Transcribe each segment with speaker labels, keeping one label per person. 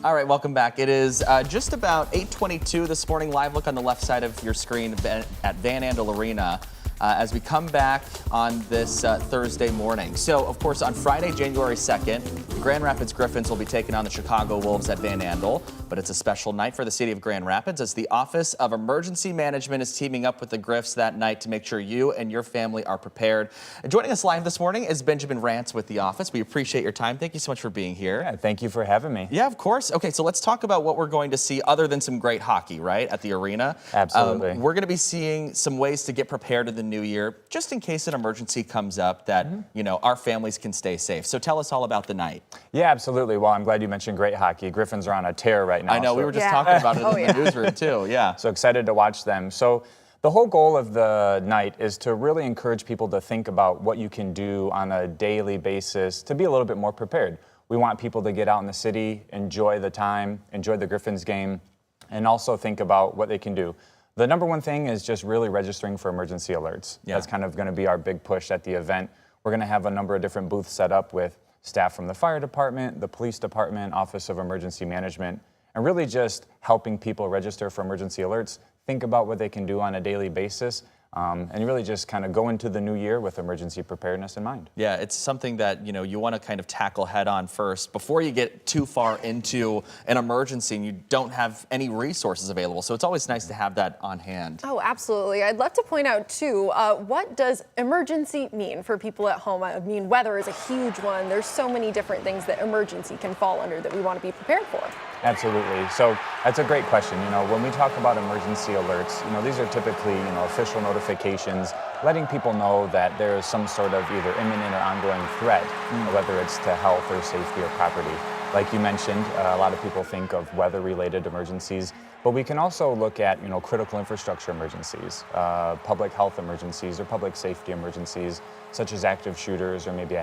Speaker 1: All right, welcome back. It is just about 8:22 this morning. Live look on the left side of your screen at Van Andel Arena as we come back on this Thursday morning. So, of course, on Friday, January 2nd, the Grand Rapids Griffins will be taking on the Chicago Wolves at Van Andel. But it's a special night for the city of Grand Rapids as the Office of Emergency Management is teaming up with the Griffs that night to make sure you and your family are prepared. And joining us live this morning is Benjamin Rance with the Office. We appreciate your time. Thank you so much for being here.
Speaker 2: Yeah, thank you for having me.
Speaker 1: Yeah, of course. Okay, so let's talk about what we're going to see other than some great hockey, right, at the arena.
Speaker 2: Absolutely.
Speaker 1: We're going to be seeing some ways to get prepared in the new year, just in case an emergency comes up that, you know, our families can stay safe. So tell us all about the night.
Speaker 2: Yeah, absolutely. Well, I'm glad you mentioned great hockey. Griffins are on a tear right now.
Speaker 1: I know, we were just talking about it in the newsroom too, yeah.
Speaker 2: So excited to watch them. So the whole goal of the night is to really encourage people to think about what you can do on a daily basis to be a little bit more prepared. We want people to get out in the city, enjoy the time, enjoy the Griffins game, and also think about what they can do. The number one thing is just really registering for emergency alerts.
Speaker 1: Yeah.
Speaker 2: That's kind of going to be our big push at the event. We're going to have a number of different booths set up with staff from the fire department, the police department, Office of Emergency Management, and really just helping people register for emergency alerts, think about what they can do on a daily basis, and really just kind of go into the new year with emergency preparedness in mind.
Speaker 1: Yeah, it's something that, you know, you want to kind of tackle head on first before you get too far into an emergency and you don't have any resources available. So it's always nice to have that on hand.
Speaker 3: Oh, absolutely. I'd love to point out, too, what does emergency mean for people at home? I mean, weather is a huge one. There's so many different things that emergency can fall under that we want to be prepared for.
Speaker 2: Absolutely. So that's a great question. You know, when we talk about emergency alerts, you know, these are typically, you know, official notifications letting people know that there is some sort of either imminent or ongoing threat, whether it's to health or safety or property. Like you mentioned, a lot of people think of weather-related emergencies, but we can also look at, you know, critical infrastructure emergencies, public health emergencies or public safety emergencies, such as active shooters or maybe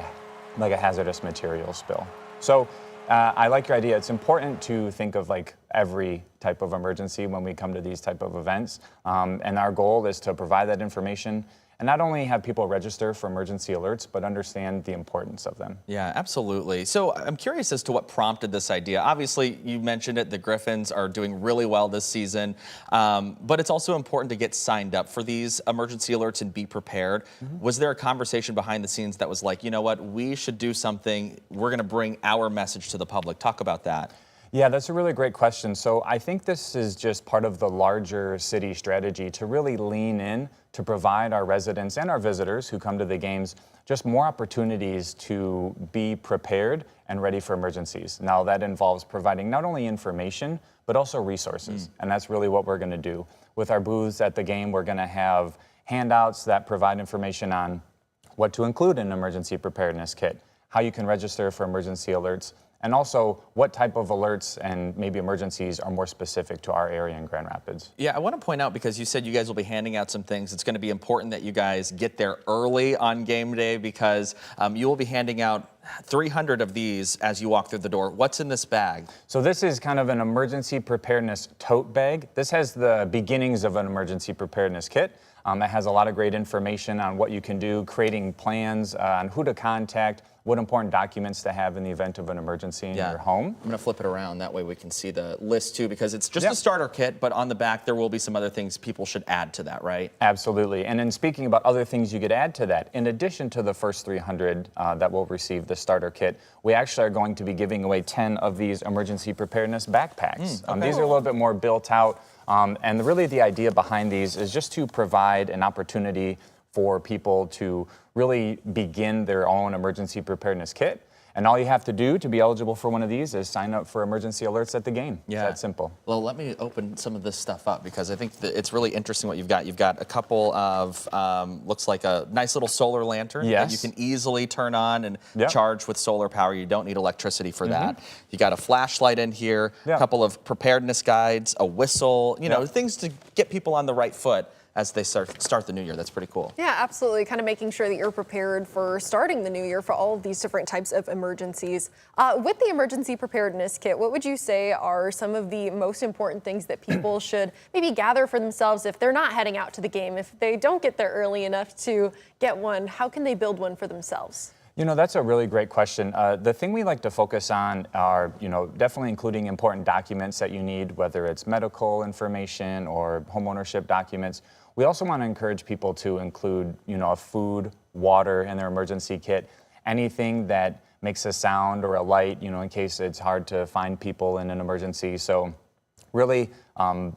Speaker 2: like a hazardous material spill. So I like your idea. It's important to think of like every type of emergency when we come to these type of events. And our goal is to provide that information and not only have people register for emergency alerts, but understand the importance of them.
Speaker 1: Yeah, absolutely. So I'm curious as to what prompted this idea. Obviously, you mentioned it, the Griffins are doing really well this season, but it's also important to get signed up for these emergency alerts and be prepared. Was there a conversation behind the scenes that was like, you know what, we should do something, we're gonna bring our message to the public? Talk about that.
Speaker 2: Yeah, that's a really great question. So I think this is just part of the larger city strategy to really lean in to provide our residents and our visitors who come to the games just more opportunities to be prepared and ready for emergencies. Now that involves providing not only information, but also resources. And that's really what we're gonna do. With our booths at the game, we're gonna have handouts that provide information on what to include in an emergency preparedness kit, how you can register for emergency alerts, and also what type of alerts and maybe emergencies are more specific to our area in Grand Rapids.
Speaker 1: Yeah, I want to point out, because you said you guys will be handing out some things, it's going to be important that you guys get there early on game day because you will be handing out 300 of these as you walk through the door. What's in this bag?
Speaker 2: So this is kind of an emergency preparedness tote bag. This has the beginnings of an emergency preparedness kit. It has a lot of great information on what you can do, creating plans on who to contact, what important documents to have in the event of an emergency in your home.
Speaker 1: I'm going to flip it around. That way we can see the list too, because it's just a starter kit, but on the back there will be some other things people should add to that, right?
Speaker 2: Absolutely. And in speaking about other things you could add to that, in addition to the first 300 that will receive the starter kit, we actually are going to be giving away 10 of these emergency preparedness backpacks. These are a little bit more built out. And really the idea behind these is just to provide an opportunity for people to really begin their own emergency preparedness kit. And all you have to do to be eligible for one of these is sign up for emergency alerts at the game.
Speaker 1: Yeah.
Speaker 2: It's that simple.
Speaker 1: Well, let me open some of this stuff up because I think that it's really interesting what you've got. You've got a couple of, looks like a nice little solar lantern that you can easily turn on and charge with solar power. You don't need electricity for that. You got a flashlight in here, a couple of preparedness guides, a whistle, you know, things to get people on the right foot as they start the new year. That's pretty cool.
Speaker 3: Yeah, absolutely. Kind of making sure that you're prepared for starting the new year for all of these different types of emergencies. With the emergency preparedness kit, what would you say are some of the most important things that people should maybe gather for themselves if they're not heading out to the game? If they don't get there early enough to get one, how can they build one for themselves?
Speaker 2: You know, that's a really great question. The thing we like to focus on are, definitely including important documents that you need, whether it's medical information or homeownership documents. We also want to encourage people to include, a food, water in their emergency kit, anything that makes a sound or a light, in case it's hard to find people in an emergency. So really,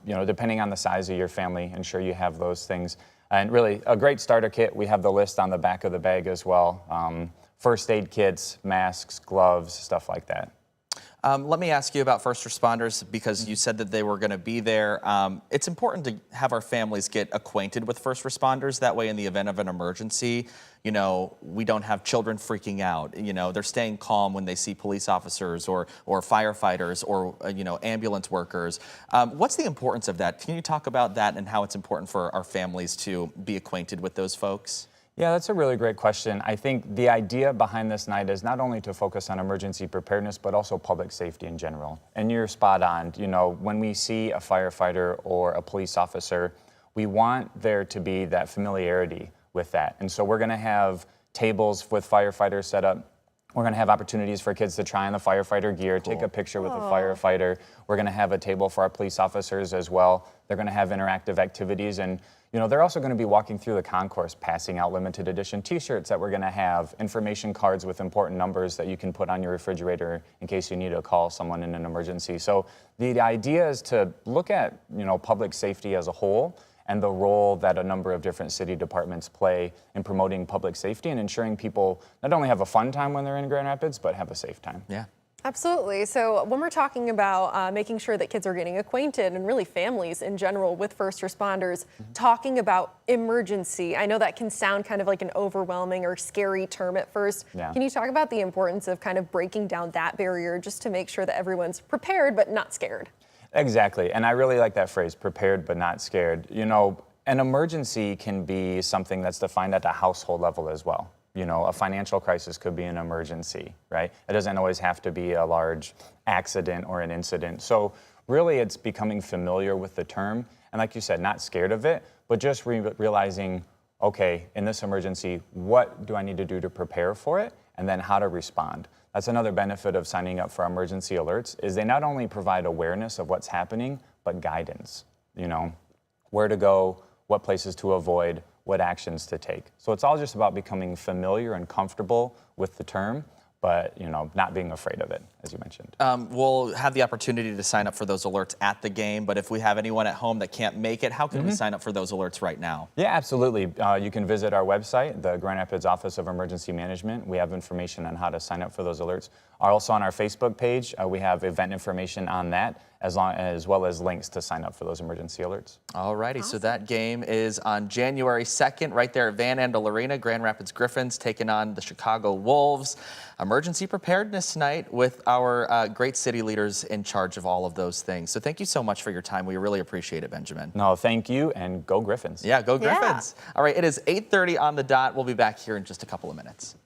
Speaker 2: depending on the size of your family, ensure you have those things. And really, a great starter kit, we have the list on the back of the bag as well. First aid kits, masks, gloves, stuff like that.
Speaker 1: Let me ask you about first responders, because you said that they were going to be there. It's important to have our families get acquainted with first responders. That way, in the event of an emergency, we don't have children freaking out. They're staying calm when they see police officers or firefighters or, ambulance workers. What's the importance of that? Can you talk about that and how it's important for our families to be acquainted with those folks?
Speaker 2: Yeah, that's a really great question. I think the idea behind this night is not only to focus on emergency preparedness, but also public safety in general. And you're spot on. When we see a firefighter or a police officer, we want there to be that familiarity with that. And so we're going to have tables with firefighters set up. We're going to have opportunities for kids to try on the firefighter gear, take a picture with a firefighter. We're going to have a table for our police officers as well. They're going to have interactive activities, and they're also going to be walking through the concourse, passing out limited edition t-shirts that we're going to have, information cards with important numbers that you can put on your refrigerator in case you need to call someone in an emergency. So the idea is to look at, public safety as a whole and the role that a number of different city departments play in promoting public safety and ensuring people not only have a fun time when they're in Grand Rapids, but have a safe time.
Speaker 1: Yeah.
Speaker 3: Absolutely. So when we're talking about making sure that kids are getting acquainted, and really families in general, with first responders, talking about emergency, I know that can sound kind of like an overwhelming or scary term at first.
Speaker 2: Yeah.
Speaker 3: Can you talk about the importance of kind of breaking down that barrier just to make sure that everyone's prepared but not scared?
Speaker 2: Exactly. And I really like that phrase, prepared but not scared. An emergency can be something that's defined at a household level as well. A financial crisis could be an emergency, right? It doesn't always have to be a large accident or an incident. So really it's becoming familiar with the term. And like you said, not scared of it, but just realizing, okay, in this emergency, what do I need to do to prepare for it? And then how to respond. That's another benefit of signing up for emergency alerts, is they not only provide awareness of what's happening, but guidance. Where to go, what places to avoid, what actions to take. So it's all just about becoming familiar and comfortable with the term, but not being afraid of it, as you mentioned.
Speaker 1: We'll have the opportunity to sign up for those alerts at the game, but if we have anyone at home that can't make it, how can we sign up for those alerts right now?
Speaker 2: Yeah, absolutely. You can visit our website, the Grand Rapids Office of Emergency Management. We have information on how to sign up for those alerts. Also on our Facebook page, we have event information on that, as well as links to sign up for those emergency alerts.
Speaker 1: All righty, so that game is on January 2nd, right there at Van Andel Arena. Grand Rapids Griffins taking on the Chicago Wolves. Emergency preparedness night with our great city leaders in charge of all of those things. So thank you so much for your time. We really appreciate it, Benjamin.
Speaker 2: No, thank you, and go Griffins.
Speaker 1: Yeah, go Griffins. All right, it is 8:30 on the dot. We'll be back here in just a couple of minutes.